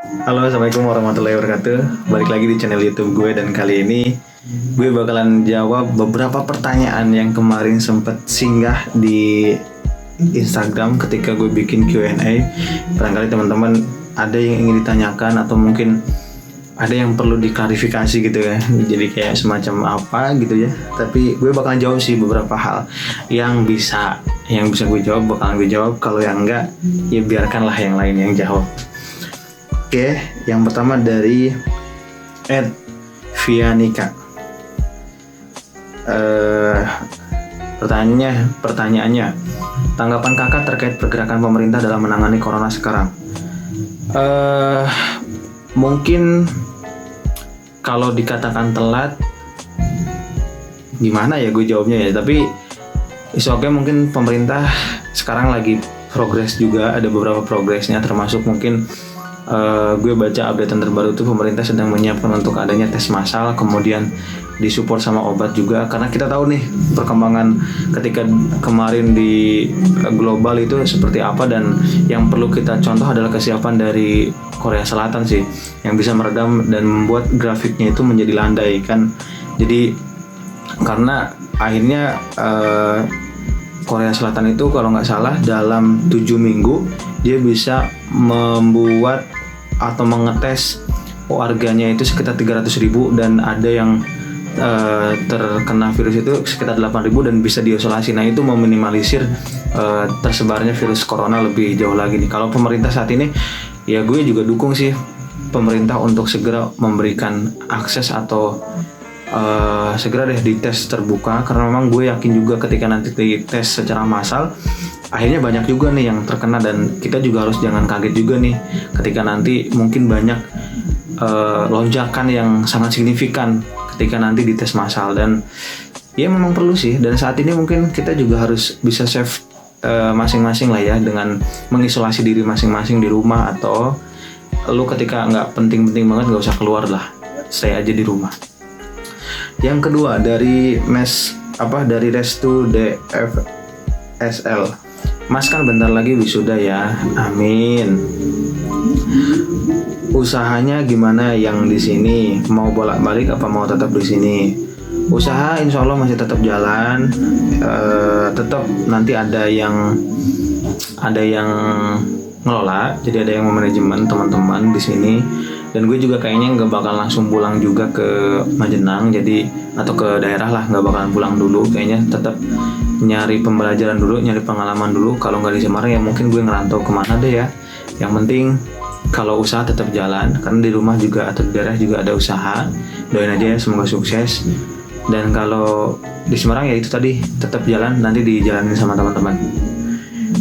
Halo, assalamualaikum warahmatullahi wabarakatuh. Balik lagi di channel YouTube gue, dan kali ini gue bakalan jawab beberapa pertanyaan yang kemarin sempet singgah di Instagram ketika gue bikin Q&A. Barangkali teman-teman ada yang ingin ditanyakan atau mungkin ada yang perlu diklarifikasi gitu ya. Jadi kayak semacam apa gitu ya. Tapi gue bakalan jawab sih beberapa hal yang bisa gue jawab bakalan gue jawab. Kalau yang enggak ya biarkanlah yang lain yang jawab. Oke, yang pertama dari @vianika. Pertanyaannya, tanggapan kakak terkait pergerakan pemerintah dalam menangani corona sekarang. Mungkin kalau dikatakan telat, gimana ya gue jawabnya ya. Tapi mungkin pemerintah sekarang lagi progres juga, ada beberapa progresnya, termasuk mungkin gue baca update terbaru itu pemerintah sedang menyiapkan untuk adanya tes massal, kemudian disupport sama obat juga, karena kita tahu nih perkembangan ketika kemarin di global itu seperti apa, dan yang perlu kita contoh adalah kesiapan dari Korea Selatan sih, yang bisa meredam dan membuat grafiknya itu menjadi landai kan. Jadi karena akhirnya Korea Selatan itu kalau nggak salah dalam 7 minggu dia bisa membuat atau mengetes warganya itu sekitar 300.000, dan ada yang terkena virus itu sekitar 8.000 dan bisa diisolasi. Nah, itu meminimalisir tersebarnya virus corona lebih jauh lagi nih. Kalau pemerintah saat ini ya gue juga dukung sih pemerintah untuk segera memberikan akses atau segera deh dites terbuka, karena memang gue yakin juga ketika nanti dites secara massal akhirnya banyak juga nih yang terkena, dan kita juga harus jangan kaget juga nih ketika nanti mungkin banyak lonjakan yang sangat signifikan ketika nanti dites massal. Dan ya memang perlu sih, dan saat ini mungkin kita juga harus bisa save masing-masing lah ya, dengan mengisolasi diri masing-masing di rumah, atau lu ketika nggak penting-penting banget nggak usah keluar lah, stay aja di rumah. Yang kedua dari dari Restu DFSL. Mas kan bentar lagi wisuda ya, amin. Usahanya gimana yang di sini? Mau bolak-balik apa mau tetap di sini? Usaha insya Allah masih tetap jalan, tetap nanti ada yang ngelola, jadi ada yang memanajemen teman-teman di sini. Dan gue juga kayaknya nggak bakal langsung pulang juga ke Majenang, jadi atau ke daerah lah, nggak bakalan pulang dulu. Kayaknya tetap nyari pembelajaran dulu, nyari pengalaman dulu. Kalau nggak di Semarang ya mungkin gue ngerantau kemana deh ya. Yang penting kalau usaha tetap jalan, karena di rumah juga atau di daerah juga ada usaha. Doain aja ya, semoga sukses. Dan kalau di Semarang ya itu tadi tetap jalan, nanti dijalanin sama teman-teman.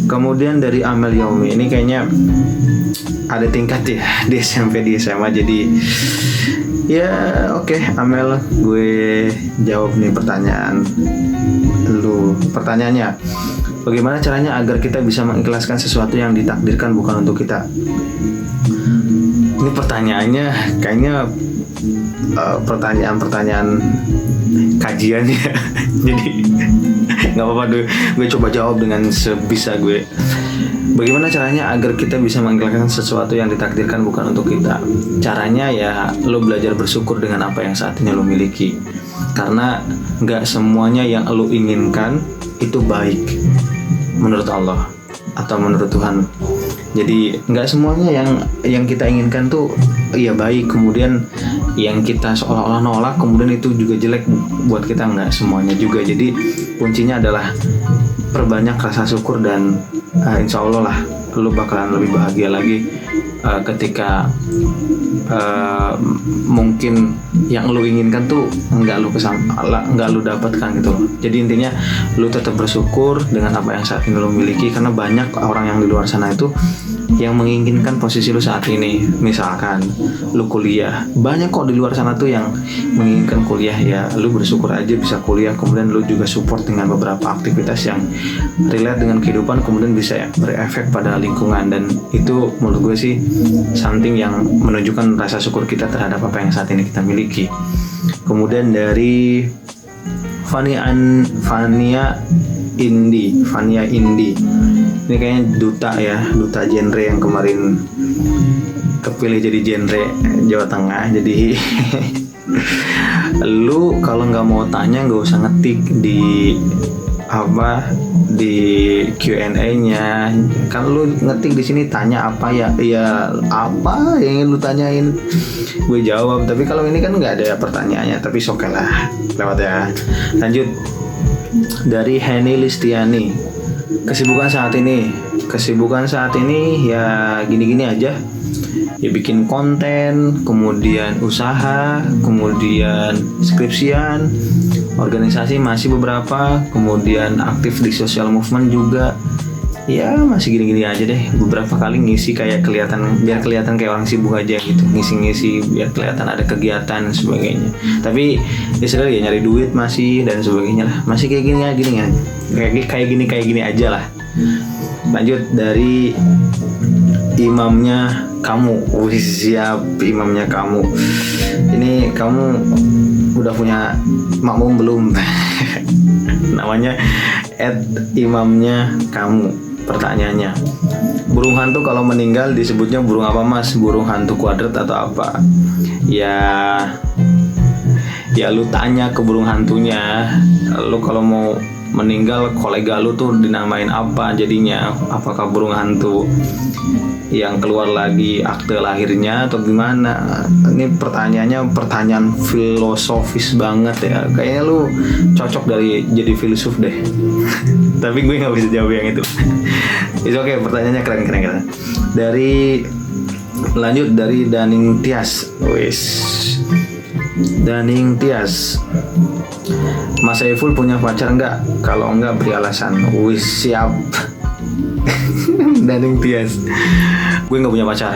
Kemudian dari Amel Yaumi, ini kayaknya ada tingkat ya di SMP di SMA, jadi ya oke. Amel, gue jawab nih pertanyaan lu. Pertanyaannya, bagaimana caranya agar kita bisa mengikhlaskan sesuatu yang ditakdirkan bukan untuk kita? Ini pertanyaannya kayaknya pertanyaan kajian ya. Jadi nggak apa-apa, gue coba jawab dengan sebisa gue. Bagaimana caranya agar kita bisa mengikhlaskan sesuatu yang ditakdirkan bukan untuk kita? Caranya ya lo belajar bersyukur dengan apa yang saat ini lo miliki, karena nggak semuanya yang lo inginkan itu baik menurut Allah atau menurut Tuhan. Jadi nggak semuanya yang kita inginkan tuh iya baik, kemudian yang kita seolah-olah nolak kemudian itu juga jelek buat kita, nggak semuanya juga. Jadi kuncinya adalah perbanyak rasa syukur, dan insya Allah lah lu bakalan lebih bahagia lagi ketika mungkin yang lu inginkan tuh nggak lu dapatkan gitu loh. Jadi intinya lu tetap bersyukur dengan apa yang saat ini lu miliki, karena banyak orang yang di luar sana itu yang menginginkan posisi lu saat ini. Misalkan lu kuliah, banyak kok di luar sana tuh yang menginginkan kuliah, ya lu bersyukur aja bisa kuliah, kemudian lu juga support dengan beberapa aktivitas yang relate dengan kehidupan, kemudian bisa berefek pada lingkungan. Dan itu menurut gue sih something yang menunjukkan rasa syukur kita terhadap apa yang saat ini kita miliki. Kemudian dari Fania Indi, Ini kayaknya duta genre yang kemarin kepilih jadi genre Jawa Tengah. Jadi lu kalau nggak mau tanya nggak usah ngetik di Q&A-nya. Kan lu ngetik di sini tanya apa ya apa yang ingin lu tanyain gue jawab. Tapi kalau ini kan nggak ada pertanyaannya, tapi oke lah, lewat ya. Lanjut dari Henny Listiani. Kesibukan saat ini ya gini-gini aja. Ya bikin konten, kemudian usaha, kemudian skripsian, organisasi masih beberapa, kemudian aktif di social movement juga. Ya masih gini-gini aja deh. Beberapa kali ngisi kayak biar kelihatan kayak orang sibuk aja gitu, ngisi-ngisi biar kelihatan ada kegiatan dan sebagainya. Tapi ya nyari duit masih dan sebagainya lah. Masih kayak gini kan. Kayak gini aja lah. Lanjut dari imamnya kamu. Siap, imamnya kamu. Ini kamu udah punya makmum belum? Namanya @imamnya kamu. Pertanyaannya, burung hantu kalau meninggal disebutnya burung apa mas? Burung hantu kuadrat atau apa? Ya lu tanya ke burung hantunya. Lu kalau mau meninggal kolega lu tuh dinamain apa jadinya? Apakah burung hantu yang keluar lagi akte lahirnya atau gimana? Ini pertanyaan filosofis banget ya. Kayaknya lu cocok jadi filsuf deh. Tapi gue nggak bisa jawab yang itu. Oke, pertanyaannya keren. Lanjut dari Daning Tias. Daning Tias. Mas Saiful punya pacar enggak? Kalau enggak beri alasan. Siap. Daning Tias. Gue enggak punya pacar.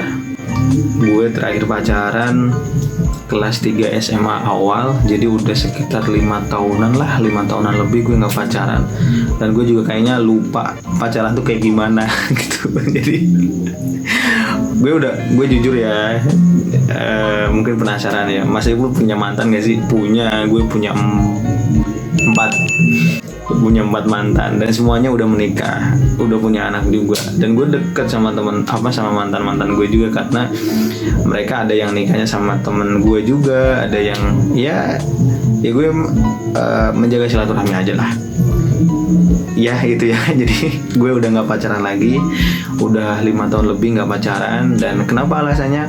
Gue terakhir pacaran kelas 3 SMA awal, jadi udah sekitar 5 tahunan lebih gue nggak pacaran. Dan gue juga kayaknya lupa pacaran tuh kayak gimana gitu. Jadi gue jujur ya, mungkin penasaran ya, Mas Ibu punya mantan gak sih? Punya. Gue punya 4 mantan dan semuanya udah menikah, udah punya anak juga. Dan gue deket sama mantan gue juga karena mereka ada yang nikahnya sama temen gue juga, ada yang ya gue menjaga silaturahmi aja lah. Ya itu ya. Jadi gue udah nggak pacaran lagi, udah 5 tahun lebih nggak pacaran. Dan kenapa alasannya?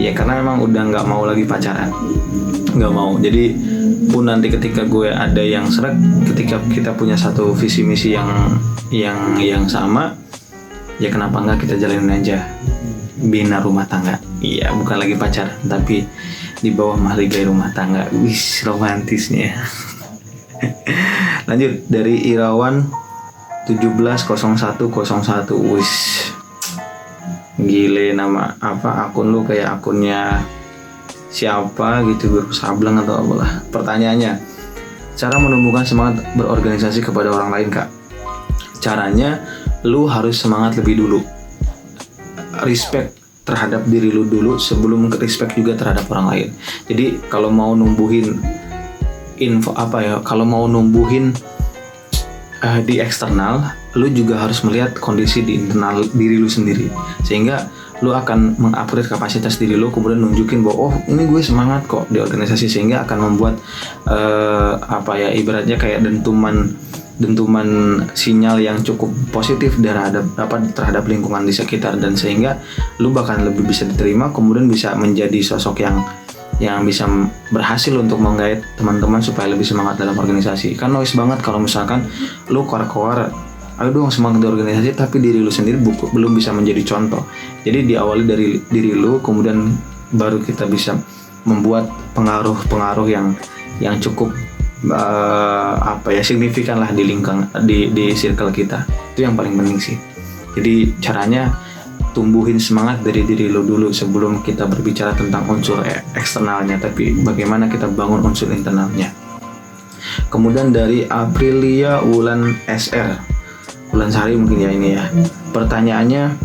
Ya karena memang udah nggak mau lagi pacaran, nggak mau. Jadi pun nanti ketika gue ada yang seret, ketika kita punya satu visi misi yang sama, ya kenapa nggak kita jalanin aja bina rumah tangga. Iya, bukan lagi pacar tapi di bawah mahligai rumah tangga. Wis, romantisnya. Lanjut dari Irawan 170101. Wis, gile, nama apa akun lu kayak akunnya siapa gitu, Guru Sableng atau apalah. Pertanyaannya, cara menumbuhkan semangat berorganisasi kepada orang lain kak? Caranya lu harus semangat lebih dulu, respect terhadap diri lu dulu sebelum respect juga terhadap orang lain. Jadi kalau mau numbuhin kalau mau numbuhin di eksternal, lu juga harus melihat kondisi di internal diri lu sendiri, sehingga lu akan mengupgrade kapasitas diri lu, kemudian nunjukin bahwa ini gue semangat kok di organisasi, sehingga akan membuat ibaratnya kayak dentuman sinyal yang cukup positif terhadap lingkungan di sekitar, dan sehingga lu bakal lebih bisa diterima, kemudian bisa menjadi sosok yang bisa berhasil untuk menggait teman-teman supaya lebih semangat dalam organisasi. Kan noise banget kalau misalkan lu koar-koar, ayo dong semangat di organisasi, tapi diri lu sendiri belum bisa menjadi contoh. Jadi diawali dari diri lu, kemudian baru kita bisa membuat pengaruh yang cukup signifikan lah di lingkungan, di circle kita. Itu yang paling penting sih. Jadi caranya tumbuhin semangat dari diri lu dulu sebelum kita berbicara tentang unsur eksternalnya, tapi bagaimana kita bangun unsur internalnya. Kemudian dari Aprilia Wulan SR, Bulan Sari mungkin ya ini ya. Pertanyaannya,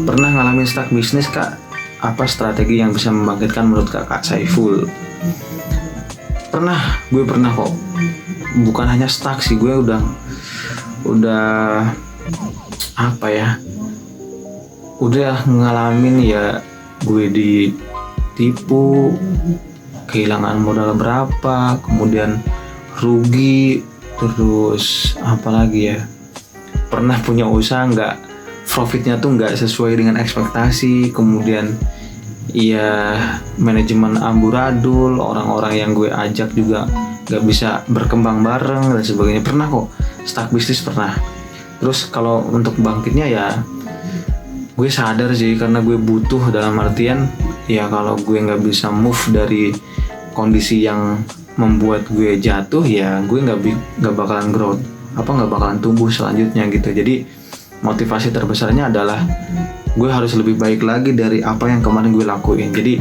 pernah ngalamin stuck bisnis kak? Apa strategi yang bisa membangkitkan menurut kakak Saiful? Gue pernah kok. Bukan hanya stuck sih, gue udah apa ya, udah ngalamin ya, gue ditipu, kehilangan modal berapa, kemudian rugi, terus apa lagi ya, pernah punya usaha nggak, profitnya tuh nggak sesuai dengan ekspektasi, kemudian ya manajemen amburadul, orang-orang yang gue ajak juga nggak bisa berkembang bareng dan sebagainya. Pernah kok stuck bisnis, pernah. Terus kalau untuk bangkitnya ya gue sadar sih, karena gue butuh, dalam artian ya kalau gue nggak bisa move dari kondisi yang membuat gue jatuh, ya gue nggak bakalan growth, nggak bakalan tumbuh selanjutnya gitu. Jadi motivasi terbesarnya adalah gue harus lebih baik lagi dari apa yang kemarin gue lakuin. Jadi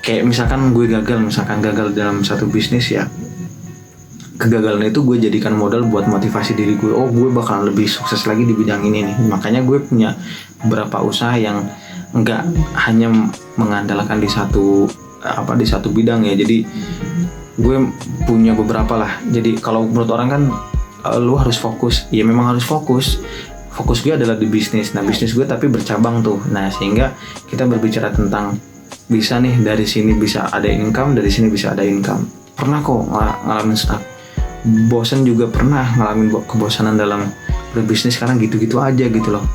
kayak misalkan gue gagal dalam satu bisnis ya, kegagalan itu gue jadikan modal buat motivasi diri gue. Oh, gue bakalan lebih sukses lagi di bidang ini nih. Makanya gue punya beberapa usaha yang nggak hanya mengandalkan di satu bidang ya. Jadi gue punya beberapa lah. Jadi kalau menurut orang kan lu harus fokus. Ya memang harus fokus. Fokus gue adalah di bisnis. Nah, bisnis gue tapi bercabang tuh. Nah, sehingga kita berbicara tentang bisa nih, dari sini bisa ada income, dari sini bisa ada income. Pernah kok ngalamin stuck. Bosan juga pernah ngalamin kebosanan dalam berbisnis, karena gitu-gitu aja gitu loh.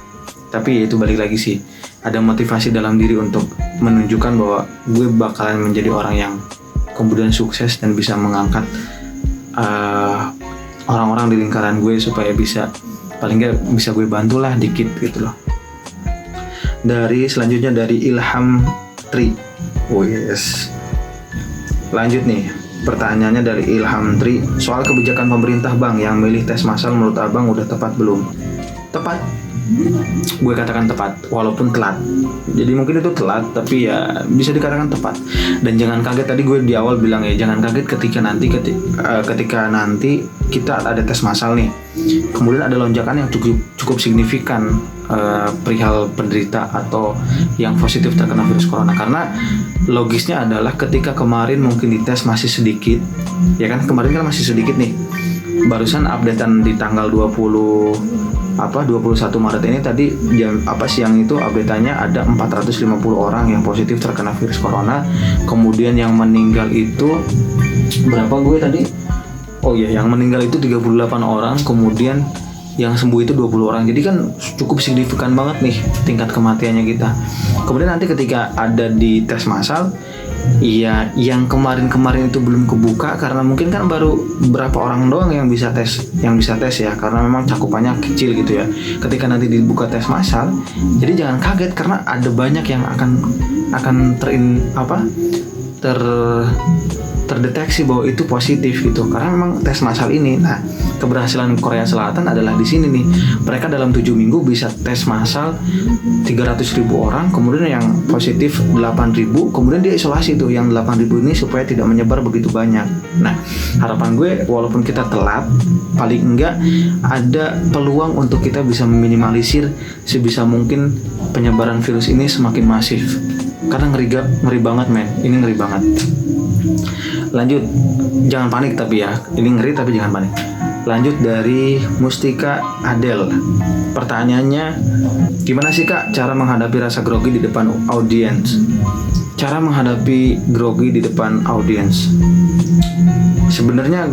Tapi itu balik lagi sih, ada motivasi dalam diri untuk menunjukkan bahwa gue bakalan menjadi orang yang kemudian sukses dan bisa mengangkat orang-orang di lingkaran gue supaya bisa, paling nggak bisa gue bantulah dikit gitu loh. Selanjutnya dari Ilham Tri. Oh yes. Lanjut nih, pertanyaannya dari Ilham Tri, soal kebijakan pemerintah Bang yang milih tes massal, menurut Abang udah tepat belum? Tepat. Gue katakan tepat, walaupun telat. Jadi mungkin itu telat, tapi ya bisa dikatakan tepat. Dan jangan kaget, tadi gue di awal bilang ya, jangan kaget ketika nanti kita ada tes massal nih, kemudian ada lonjakan yang cukup signifikan perihal penderita atau yang positif terkena virus corona. Karena logisnya adalah ketika kemarin mungkin dites masih sedikit, ya kan, kemarin kan masih sedikit nih. Barusan updatean di tanggal 21 Maret ini tadi siang itu update-nya ada 450 orang yang positif terkena virus corona. Kemudian yang meninggal itu berapa gue tadi? Oh iya, yang meninggal itu 38 orang, kemudian yang sembuh itu 20 orang. Jadi kan cukup signifikan banget nih tingkat kematiannya kita. Kemudian nanti ketika ada di tes massal, iya, yang kemarin itu belum kebuka karena mungkin kan baru berapa orang doang yang bisa tes ya, karena memang cakupannya kecil gitu ya. Ketika nanti dibuka tes massal, jadi jangan kaget karena ada banyak yang akan terdeteksi bahwa itu positif gitu, karena memang tes massal ini. Nah, keberhasilan Korea Selatan adalah di sini nih, mereka dalam 7 minggu bisa tes massal 300.000 orang, kemudian yang positif 8.000, kemudian dia isolasi tuh yang 8.000 ini supaya tidak menyebar begitu banyak. Nah, harapan gue walaupun kita telat, paling enggak ada peluang untuk kita bisa meminimalisir sebisa mungkin penyebaran virus ini semakin masif. Karena ngeri banget men, ini ngeri banget. Lanjut, jangan panik tapi ya, ini ngeri tapi jangan panik. Lanjut dari Mustika Adel. Pertanyaannya, gimana sih Kak cara menghadapi rasa grogi di depan audiens? Cara menghadapi grogi di depan audiens. Sebenarnya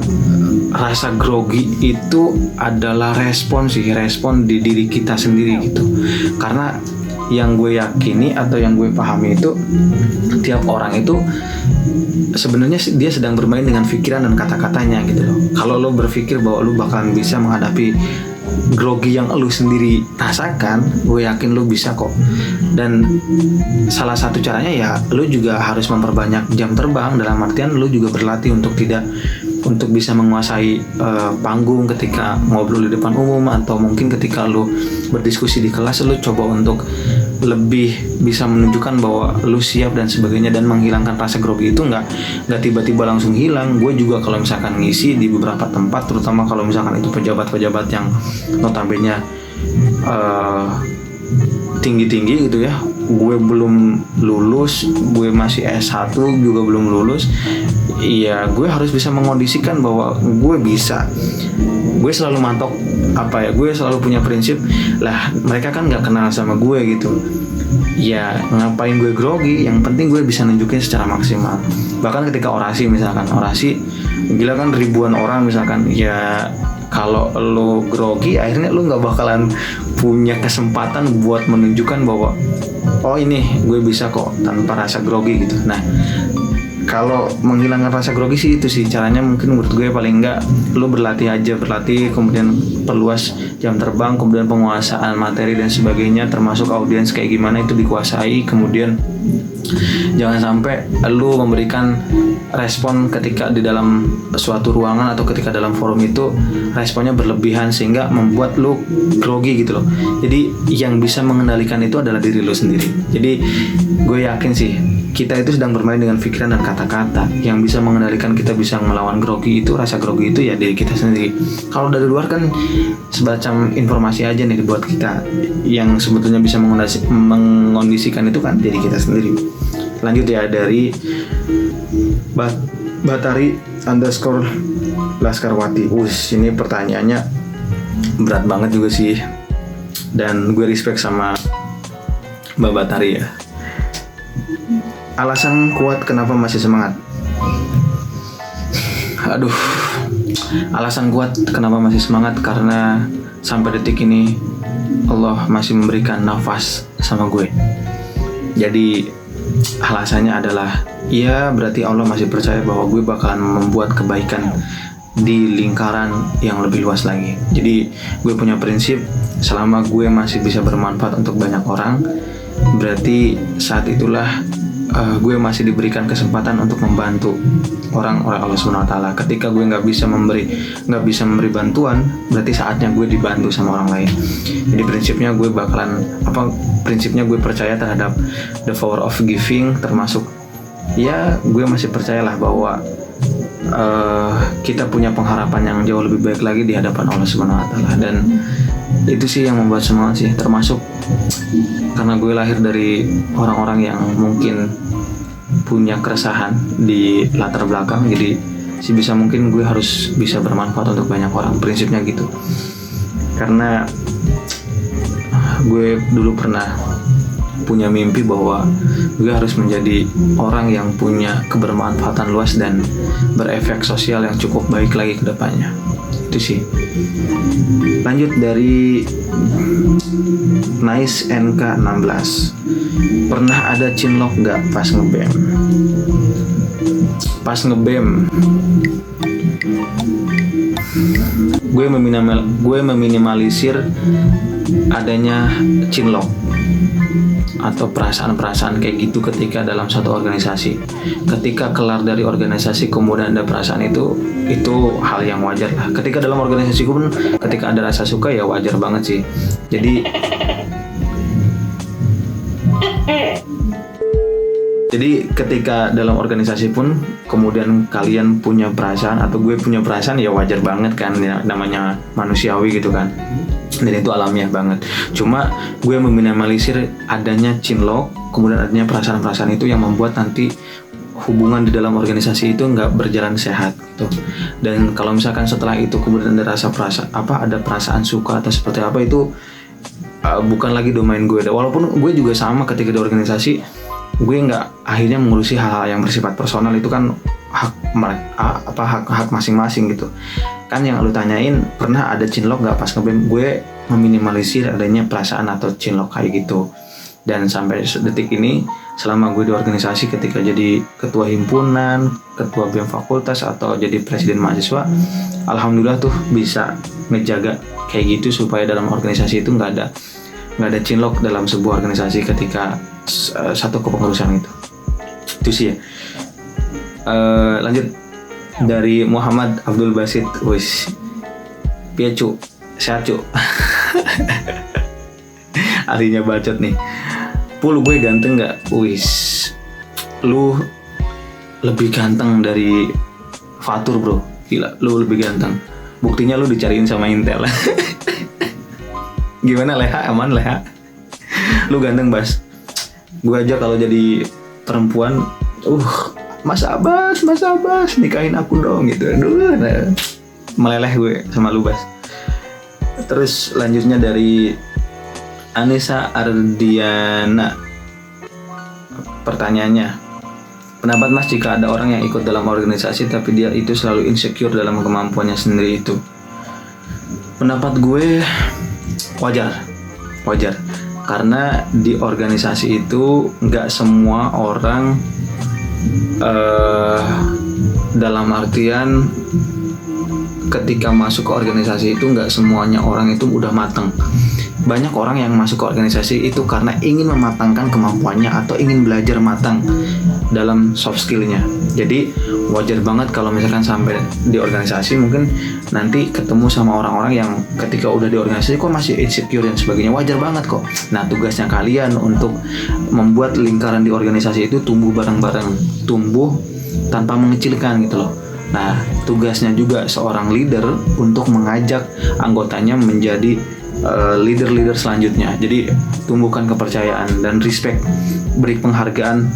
rasa grogi itu adalah respon di diri kita sendiri gitu. Karena yang gue yakini atau yang gue pahami itu, tiap orang itu sebenarnya dia sedang bermain dengan pikiran dan kata-katanya gitu loh. Kalau lo berpikir bahwa lo bakalan bisa menghadapi grogi yang lo sendiri rasakan, gue yakin lo bisa kok. Dan salah satu caranya ya lo juga harus memperbanyak jam terbang, dalam artian lo juga berlatih untuk bisa menguasai panggung ketika ngobrol di depan umum, atau mungkin ketika lo berdiskusi di kelas, lo coba untuk lebih bisa menunjukkan bahwa lu siap dan sebagainya, dan menghilangkan rasa grogi itu nggak tiba-tiba langsung hilang. Gue juga kalau misalkan ngisi di beberapa tempat, terutama kalau misalkan itu pejabat-pejabat yang notabene tinggi-tinggi gitu ya, gue belum lulus, gue masih S1 juga belum lulus, ya gue harus bisa mengondisikan bahwa gue bisa. Gue selalu mantok gue selalu punya prinsip lah, mereka kan nggak kenal sama gue gitu, ya ngapain gue grogi, yang penting gue bisa nunjukin secara maksimal. Bahkan ketika orasi misalkan, gila kan ribuan orang misalkan, ya kalau lo grogi akhirnya lo nggak bakalan punya kesempatan buat menunjukkan bahwa oh ini gue bisa kok tanpa rasa grogi gitu. Nah, kalau menghilangkan rasa grogi sih itu sih caranya, mungkin menurut gue paling enggak lo berlatih, kemudian perluas jam terbang, kemudian penguasaan materi dan sebagainya, termasuk audiens kayak gimana itu dikuasai. Kemudian jangan sampai lo memberikan respon ketika di dalam suatu ruangan atau ketika dalam forum itu responnya berlebihan sehingga membuat lo grogi gitu loh. Jadi yang bisa mengendalikan itu adalah diri lo sendiri. Jadi gue yakin sih kita itu sedang bermain dengan pikiran dan kata-kata. Yang bisa mengendalikan kita bisa melawan grogi itu, rasa grogi itu ya diri kita sendiri. Kalau dari luar kan semacam informasi aja nih buat kita. Yang sebetulnya bisa mengondisikan itu kan diri kita sendiri. Lanjut ya, dari Batari _Laskarwati. Ini pertanyaannya berat banget juga sih, dan gue respect sama Mbak Batari ya. Alasan kuat kenapa masih semangat? Alasan kuat kenapa masih semangat karena sampai detik ini Allah masih memberikan nafas sama gue. Jadi alasannya adalah ya berarti Allah masih percaya bahwa gue bakalan membuat kebaikan di lingkaran yang lebih luas lagi. Jadi gue punya prinsip, selama gue masih bisa bermanfaat untuk banyak orang, berarti saat itulah gue masih diberikan kesempatan untuk membantu orang oleh Allah SWT. Ketika gue nggak bisa memberi bantuan, berarti saatnya gue dibantu sama orang lain. Jadi prinsipnya gue gue percaya terhadap the power of giving, termasuk ya gue masih percayalah bahwa kita punya pengharapan yang jauh lebih baik lagi di hadapan Allah SWT. Dan itu sih yang membuat semangat sih, termasuk karena gue lahir dari orang-orang yang mungkin punya keresahan di latar belakang, jadi sebisa mungkin gue harus bisa bermanfaat untuk banyak orang, prinsipnya gitu. Karena gue dulu pernah punya mimpi bahwa gue harus menjadi orang yang punya kebermanfaatan luas dan berefek sosial yang cukup baik lagi ke depannya. Itu sih. Lanjut dari Nice NK16. Pernah ada cinlok gak pas ngebem? Pas ngebem gue meminimalisir adanya cinlok atau perasaan-perasaan kayak gitu ketika dalam satu organisasi. Ketika kelar dari organisasi kemudian ada perasaan itu hal yang wajar lah. Ketika dalam organisasi pun ketika ada rasa suka ya wajar banget sih. Jadi ketika dalam organisasi pun kemudian kalian punya perasaan atau gue punya perasaan ya wajar banget kan, ya, namanya manusiawi gitu kan, dan itu alamiah banget. Cuma gue meminimalisir adanya cinlok, kemudian adanya perasaan-perasaan itu yang membuat nanti hubungan di dalam organisasi itu nggak berjalan sehat gitu. Dan kalau misalkan setelah itu kemudian ada ada perasaan suka atau seperti apa, itu bukan lagi domain gue. Walaupun gue juga sama ketika di organisasi, gue nggak akhirnya mengurusi hal-hal yang bersifat personal, itu kan hak masing-masing gitu kan. Yang lu tanyain pernah ada cinlok nggak pas ngebem, gue meminimalisir adanya perasaan atau cinlok kayak gitu. Dan sampai detik ini selama gue di organisasi, ketika jadi ketua himpunan, ketua BEM fakultas atau jadi presiden mahasiswa, alhamdulillah tuh bisa ngejaga kayak gitu supaya dalam organisasi itu nggak ada cinlok dalam sebuah organisasi ketika satu kepengurusan itu sih ya. Lanjut dari Muhammad Abdul Basit. Piacu sehat cu. Ahlinya bacot nih. Pul, gue ganteng gak? Lu lebih ganteng dari Fatur bro. Gila, lu lebih ganteng. Buktinya lu dicariin sama Intel. Gimana Leha? Aman Leha? Lu ganteng Bas. Gue aja kalau jadi perempuan, Mas Abbas nikahin aku dong gitu. Aduh, meleleh gue sama lu Bas. Terus lanjutnya dari Anissa Ardiana. Pertanyaannya, pendapat Mas jika ada orang yang ikut dalam organisasi tapi dia itu selalu insecure dalam kemampuannya sendiri itu? Pendapat gue wajar. Karena di organisasi itu nggak semua orang dalam artian ketika masuk ke organisasi itu nggak semuanya orang itu udah matang. Banyak orang yang masuk ke organisasi itu karena ingin mematangkan kemampuannya atau ingin belajar matang dalam soft skillnya. Jadi wajar banget kalau misalkan sampai di organisasi mungkin nanti ketemu sama orang-orang yang ketika udah di organisasi kok masih insecure dan sebagainya. Wajar banget kok. Nah, tugasnya kalian untuk membuat lingkaran di organisasi itu tumbuh bareng-bareng, tumbuh tanpa mengecilkan gitu loh. Nah, tugasnya juga seorang leader untuk mengajak anggotanya menjadi leader-leader selanjutnya. Jadi tumbuhkan kepercayaan dan respect, beri penghargaan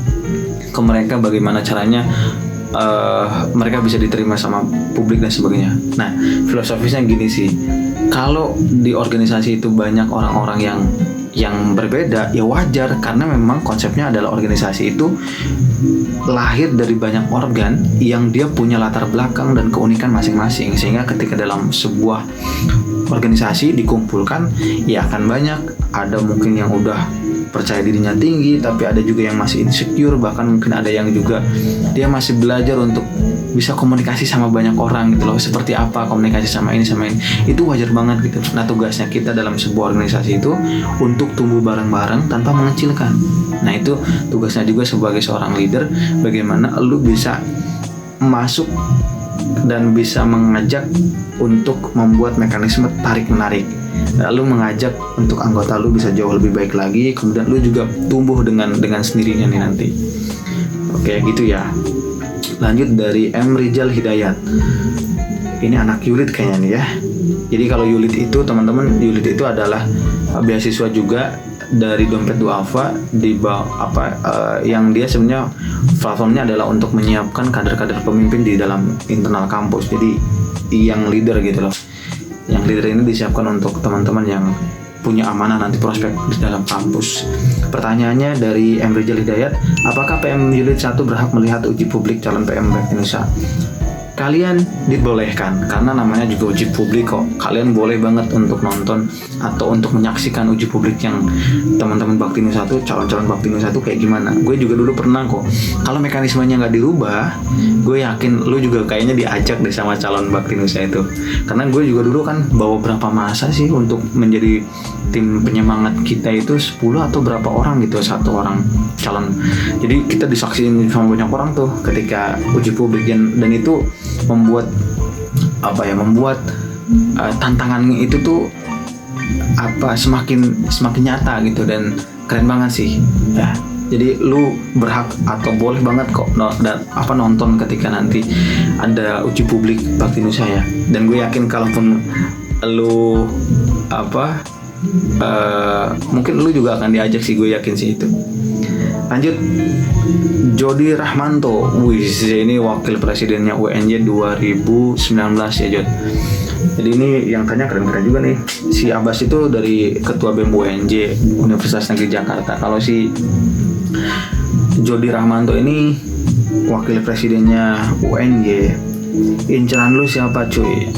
ke mereka bagaimana caranya mereka bisa diterima sama publik dan sebagainya. Nah, filosofisnya gini sih, kalau di organisasi itu banyak orang-orang yang berbeda, ya wajar karena memang konsepnya adalah organisasi itu lahir dari banyak organ yang dia punya latar belakang dan keunikan masing-masing, sehingga ketika dalam sebuah organisasi dikumpulkan ya akan banyak, ada mungkin yang udah percaya dirinya tinggi tapi ada juga yang masih insecure, bahkan mungkin ada yang juga dia masih belajar untuk bisa komunikasi sama banyak orang gitu loh, seperti apa komunikasi sama ini itu wajar banget gitu. Nah, tugasnya kita dalam sebuah organisasi itu untuk tumbuh bareng-bareng tanpa mengecilkan. Nah, itu tugasnya juga sebagai seorang leader, bagaimana lu bisa masuk dan bisa mengajak untuk membuat mekanisme tarik-menarik, lalu mengajak untuk anggota lu bisa jauh lebih baik lagi, kemudian lu juga tumbuh dengan sendirinya nih nanti. Oke, gitu ya. Lanjut dari M. Rizal Hidayat. Ini anak Yulit kayaknya nih ya. Jadi kalau Yulit itu teman-teman, Yulit itu adalah beasiswa juga dari Dompet Duafa yang dia sebenarnya platformnya adalah untuk menyiapkan kader-kader pemimpin di dalam internal kampus. Jadi yang leader gitu loh. Yang leader ini disiapkan untuk teman-teman yang punya amanah nanti prospek di dalam kampus. Pertanyaannya dari M. Rizal Hidayat, apakah PM Yulit 1 berhak melihat uji publik calon PM Bank Indonesia? Kalian dibolehkan, karena namanya juga uji publik kok. Kalian boleh banget untuk nonton atau untuk menyaksikan uji publik yang teman-teman Bakti Nusa 1, calon-calon Bakti Nusa 1 kayak gimana. Gue juga dulu pernah kok. Kalau mekanismenya nggak dirubah, gue yakin lu juga kayaknya diajak deh sama calon Bakti Nusa itu. Karena gue juga dulu kan bawa berapa masa sih untuk menjadi tim penyemangat kita itu 10 atau berapa orang gitu, satu orang calon. Jadi kita disaksiin sama banyak orang tuh ketika uji publik, dan itu membuat tantangannya itu tuh semakin nyata gitu, dan keren banget sih ya. Jadi lu berhak atau boleh banget kok nonton ketika nanti ada uji publik Bakti Nusa ya. Dan gue yakin kalaupun lu mungkin lu juga akan diajak sih, gue yakin sih itu. Lanjut, Jody Rahmanto, ini wakil presidennya UNJ 2019 ya Jod. Jadi ini yang tanya keren-keren juga nih. Si Abbas itu dari Ketua BEM UNJ Universitas Negeri Jakarta. Kalau si Jody Rahmanto ini wakil presidennya UNJ. Inceran lu siapa cuy?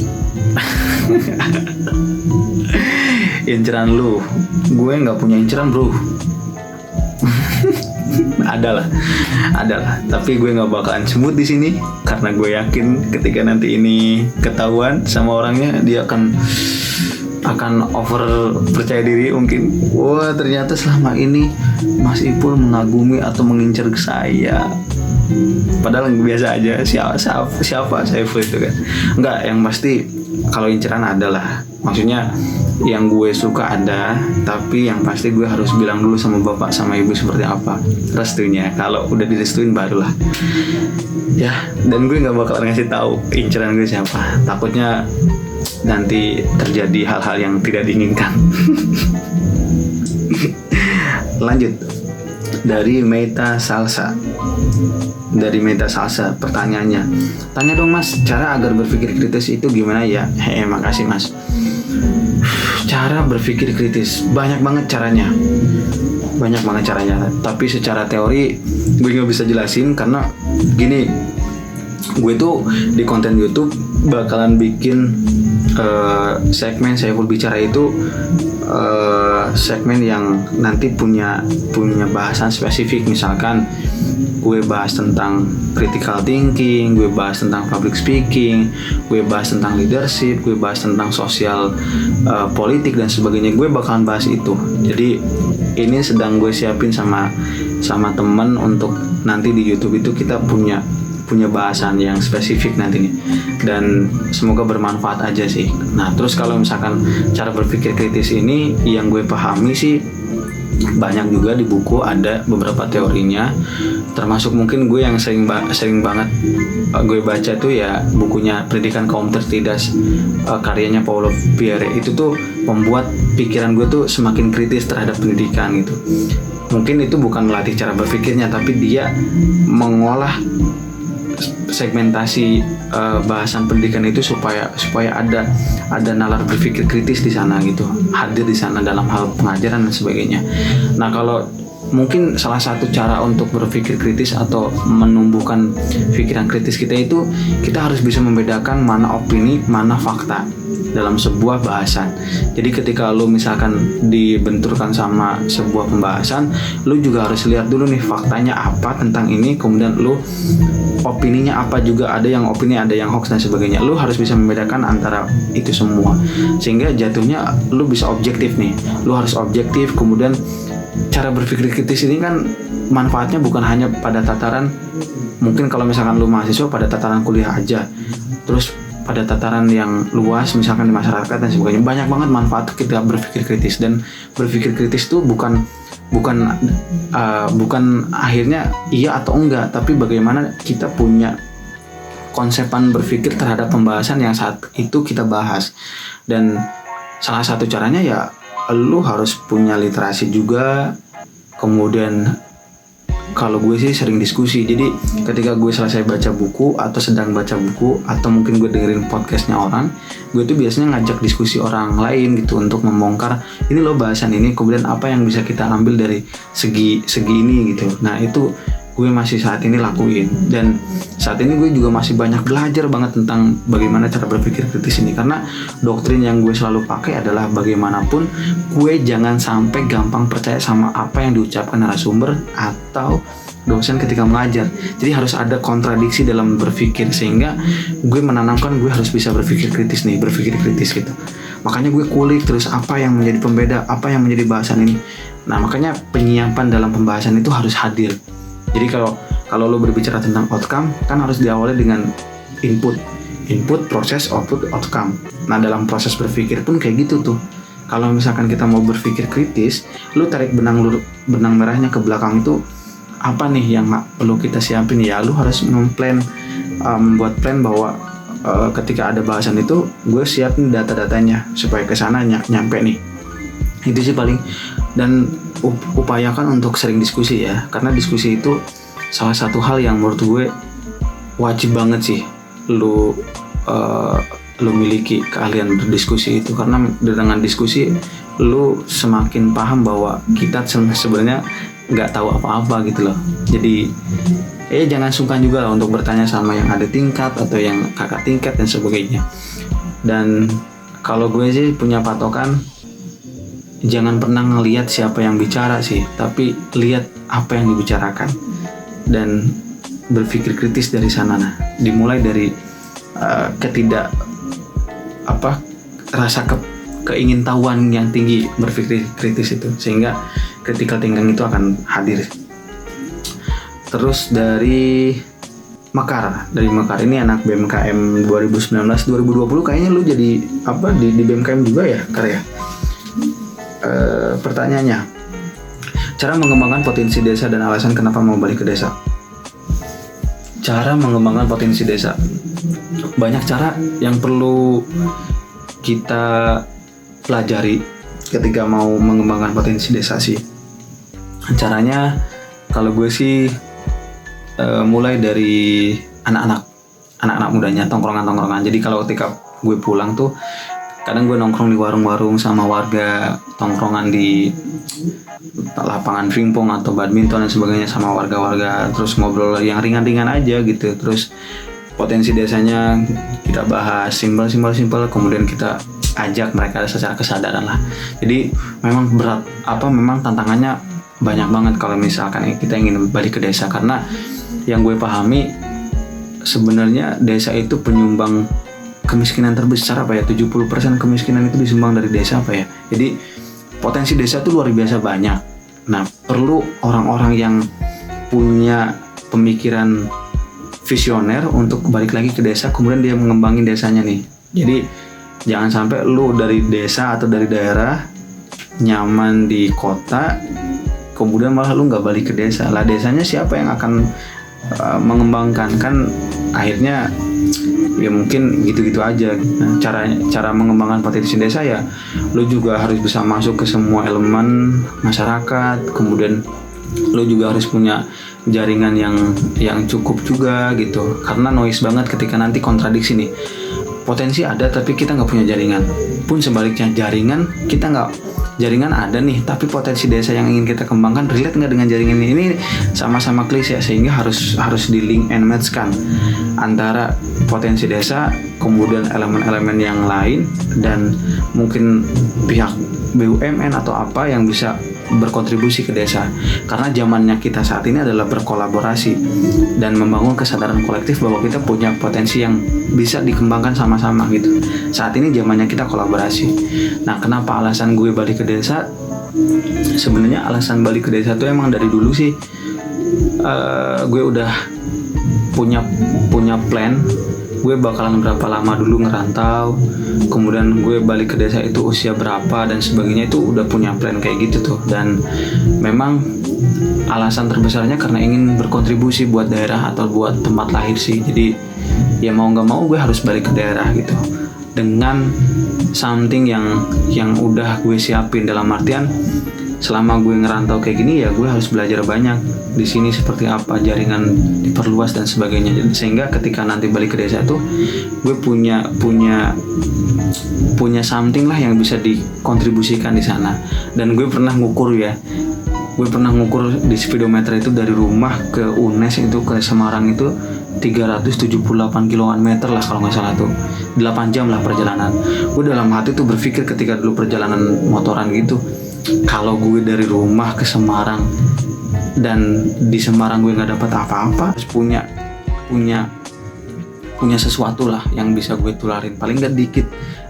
Inceran lu? Gue nggak punya inceran bro. Adalah, tapi gue nggak bakalan sebut di sini karena gue yakin ketika nanti ini ketahuan sama orangnya, dia akan over percaya diri mungkin. Wah, ternyata selama ini Mas Ipul mengagumi atau mengincar saya, padahal biasa aja. Siapa Saiful itu kan? Enggak, yang pasti kalau inceran adalah, maksudnya yang gue suka ada, tapi yang pasti gue harus bilang dulu sama bapak sama ibu seperti apa restunya. Kalau udah direstuin barulah ya. Dan gue nggak bakal ngasih tahu inceran gue siapa, takutnya nanti terjadi hal-hal yang tidak diinginkan. lanjut dari Meta Salsa. Pertanyaannya, tanya dong Mas, cara agar berpikir kritis itu gimana ya? Makasih Mas. Cara berpikir kritis banyak banget caranya. Tapi secara teori gue nggak bisa jelasin karena gini, gue tuh di konten YouTube bakalan bikin segmen Saiful Bicara itu segmen yang nanti punya bahasan spesifik. Misalkan gue bahas tentang critical thinking, gue bahas tentang public speaking, gue bahas tentang leadership, gue bahas tentang sosial politik dan sebagainya. Gue bakalan bahas itu. Jadi ini sedang gue siapin sama teman untuk nanti di YouTube itu kita punya bahasan yang spesifik nanti nih, dan semoga bermanfaat aja sih. Nah terus kalau misalkan cara berpikir kritis ini yang gue pahami sih banyak juga di buku, ada beberapa teorinya, termasuk mungkin gue yang sering banget gue baca tuh ya bukunya Pendidikan Kaum Tertindas, karyanya Paulo Freire. Itu tuh membuat pikiran gue tuh semakin kritis terhadap pendidikan gitu. Mungkin itu bukan melatih cara berpikirnya, tapi dia mengolah segmentasi bahasan pendidikan itu supaya ada nalar berpikir kritis di sana gitu, hadir di sana dalam hal pengajaran dan sebagainya. Nah kalau mungkin salah satu cara untuk berpikir kritis atau menumbuhkan pikiran kritis kita itu, kita harus bisa membedakan mana opini, mana fakta dalam sebuah bahasan. Jadi ketika lu misalkan dibenturkan sama sebuah pembahasan, lu juga harus lihat dulu nih faktanya apa tentang ini, kemudian lu opininya apa juga, ada yang opini, ada yang hoax dan sebagainya. Lu harus bisa membedakan antara itu semua sehingga jatuhnya lu bisa objektif nih. Lu harus objektif. Kemudian cara berpikir kritis ini kan manfaatnya bukan hanya pada tataran, mungkin kalau misalkan lu mahasiswa pada tataran kuliah aja, terus pada tataran yang luas misalkan di masyarakat dan sebagainya. Banyak banget manfaat kita berpikir kritis. Dan berpikir kritis tuh bukan akhirnya iya atau enggak, tapi bagaimana kita punya konsepan berpikir terhadap pembahasan yang saat itu kita bahas. Dan salah satu caranya ya lu harus punya literasi juga. Kemudian kalau gue sih sering diskusi. Jadi ketika gue selesai baca buku atau sedang baca buku atau mungkin gue dengerin podcastnya orang, gue tuh biasanya ngajak diskusi orang lain gitu untuk membongkar ini loh bahasan ini, kemudian apa yang bisa kita ambil dari segi ini gitu. Nah itu gue masih saat ini lakuin, dan saat ini gue juga masih banyak belajar banget tentang bagaimana cara berpikir kritis ini, karena doktrin yang gue selalu pakai adalah bagaimanapun gue jangan sampai gampang percaya sama apa yang diucapkan narasumber atau dosen ketika mengajar. Jadi harus ada kontradiksi dalam berpikir, sehingga gue menanamkan gue harus bisa berpikir kritis gitu. Makanya gue kulik terus apa yang menjadi pembeda, apa yang menjadi bahasan ini. Nah makanya penyiapan dalam pembahasan itu harus hadir. Jadi kalau lo berbicara tentang outcome, kan harus diawali dengan input, proses, outcome. Nah dalam proses berpikir pun kayak gitu tuh. Kalau misalkan kita mau berpikir kritis, lo tarik benang merahnya ke belakang itu apa nih yang perlu kita siapin ya. Lo harus membuat plan bahwa ketika ada bahasan itu, gue siapin data-datanya supaya kesana nyampe nih. Itu sih paling. Dan upayakan untuk sering diskusi ya, karena diskusi itu salah satu hal yang menurut gue wajib banget sih lu miliki keahlian berdiskusi itu, karena dengan diskusi lu semakin paham bahwa kita sebenarnya nggak tahu apa-apa gitu loh. Jadi jangan sungkan juga lah untuk bertanya sama yang ada tingkat atau yang kakak tingkat dan sebagainya. Dan kalau gue sih punya patokan, jangan pernah ngelihat siapa yang bicara sih, tapi lihat apa yang dibicarakan dan berpikir kritis dari sana. Nah, dimulai dari rasa keingintahuan yang tinggi, berpikir kritis itu, sehingga critical thinking itu akan hadir. Terus dari Mekar ini anak BMKM 2019-2020, kayaknya lu jadi di BMKM juga ya, karya. Pertanyaannya, cara mengembangkan potensi desa dan alasan kenapa mau balik ke desa. Cara mengembangkan potensi desa, banyak cara yang perlu kita pelajari ketika mau mengembangkan potensi desa sih. Caranya kalau gue sih mulai dari anak-anak mudanya, tongkrongan. Jadi kalau ketika gue pulang tuh kadang gue nongkrong di warung-warung sama warga, tongkrongan di lapangan pingpong atau badminton dan sebagainya sama warga-warga, terus ngobrol yang ringan-ringan aja gitu. Terus potensi desanya kita bahas simpel, kemudian kita ajak mereka secara kesadaran lah. Jadi memang berat, memang tantangannya banyak banget kalau misalkan kita ingin balik ke desa, karena yang gue pahami sebenarnya desa itu penyumbang kemiskinan terbesar 70% kemiskinan itu disumbang dari desa Jadi potensi desa itu luar biasa banyak. Nah, perlu orang-orang yang punya pemikiran visioner untuk balik lagi ke desa, kemudian dia mengembangin desanya nih. Jadi jangan sampai lu dari desa atau dari daerah nyaman di kota, kemudian malah lu nggak balik ke desa. Lah desanya siapa yang akan mengembangkan? Kan akhirnya ya mungkin gitu-gitu aja. Nah, cara mengembangkan potensi desa ya lo juga harus bisa masuk ke semua elemen masyarakat, kemudian lo juga harus punya jaringan yang cukup juga gitu, karena noise banget ketika nanti kontradiksi nih. Potensi ada tapi kita nggak punya jaringan, pun sebaliknya jaringan ada nih tapi potensi desa yang ingin kita kembangkan relate nggak dengan jaringan ini sama-sama klise, sehingga harus di link and match kan antara potensi desa kemudian elemen-elemen yang lain dan mungkin pihak BUMN atau apa yang bisa berkontribusi ke desa. Karena zamannya kita saat ini adalah berkolaborasi dan membangun kesadaran kolektif bahwa kita punya potensi yang bisa dikembangkan sama-sama gitu. Saat ini zamannya kita kolaborasi. Nah, kenapa alasan gue balik ke desa? Sebenarnya alasan balik ke desa itu emang dari dulu sih gue udah punya plan. Gue bakalan berapa lama dulu ngerantau, kemudian gue balik ke desa itu usia berapa dan sebagainya, itu udah punya plan kayak gitu tuh. Dan memang alasan terbesarnya karena ingin berkontribusi buat daerah atau buat tempat lahir sih. Jadi ya mau nggak mau gue harus balik ke daerah gitu dengan something yang udah gue siapin, dalam artian selama gue ngerantau kayak gini ya gue harus belajar banyak di sini, seperti apa jaringan diperluas dan sebagainya. Sehingga ketika nanti balik ke desa tuh gue punya something lah yang bisa dikontribusikan di sana. Dan gue pernah ngukur di speedometer itu dari rumah ke UNES itu ke Semarang itu 378 kilometer lah kalau nggak salah tuh, 8 jam lah perjalanan. Gue dalam hati tuh berpikir ketika dulu perjalanan motoran gitu, kalau gue dari rumah ke Semarang dan di Semarang gue nggak dapat apa-apa, harus punya sesuatu lah yang bisa gue tularin. Paling nggak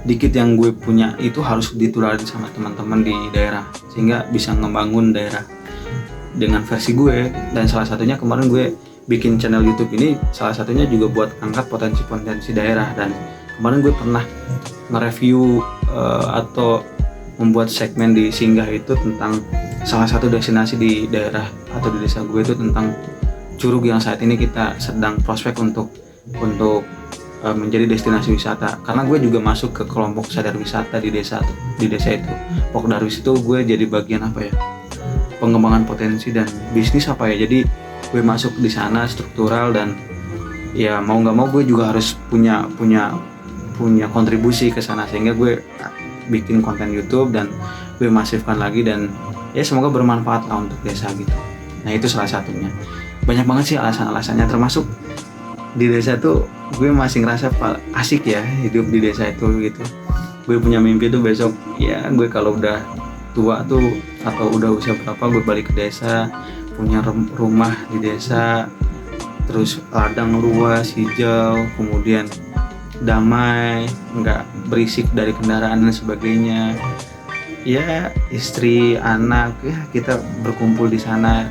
dikit yang gue punya itu harus ditularin sama teman-teman di daerah, sehingga bisa ngebangun daerah dengan versi gue. Dan salah satunya kemarin gue bikin channel YouTube ini, salah satunya juga buat angkat potensi-potensi daerah. Dan kemarin gue pernah nge-review atau membuat segmen di Singgah itu tentang salah satu destinasi di daerah atau di desa gue itu tentang Curug yang saat ini kita sedang prospek untuk menjadi destinasi wisata. Karena gue juga masuk ke kelompok sadar wisata di desa itu. Pokdarwis itu gue jadi bagian pengembangan potensi dan bisnis jadi gue masuk di sana struktural, dan ya mau nggak mau gue juga harus punya kontribusi ke sana, sehingga gue bikin konten YouTube dan gue masifkan lagi, dan ya semoga bermanfaat lah untuk desa gitu. Nah, itu salah satunya. Banyak banget sih alasan-alasannya, termasuk di desa tuh gue masih ngerasa asik ya hidup di desa itu gitu. Gue punya mimpi tuh besok ya gue kalau udah tua tuh atau udah usia berapa gue balik ke desa, punya rumah di desa, terus ladang luas, hijau, kemudian damai, nggak berisik dari kendaraan dan sebagainya. Ya istri, anak, ya kita berkumpul di sana.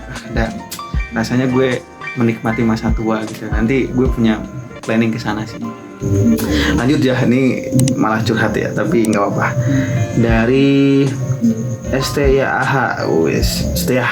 Rasanya gue menikmati masa tua gitu. Nanti gue punya planning ke sana sih. Lanjut ya, ini malah curhat ya, tapi nggak apa-apa. Dari STYAH, Setia.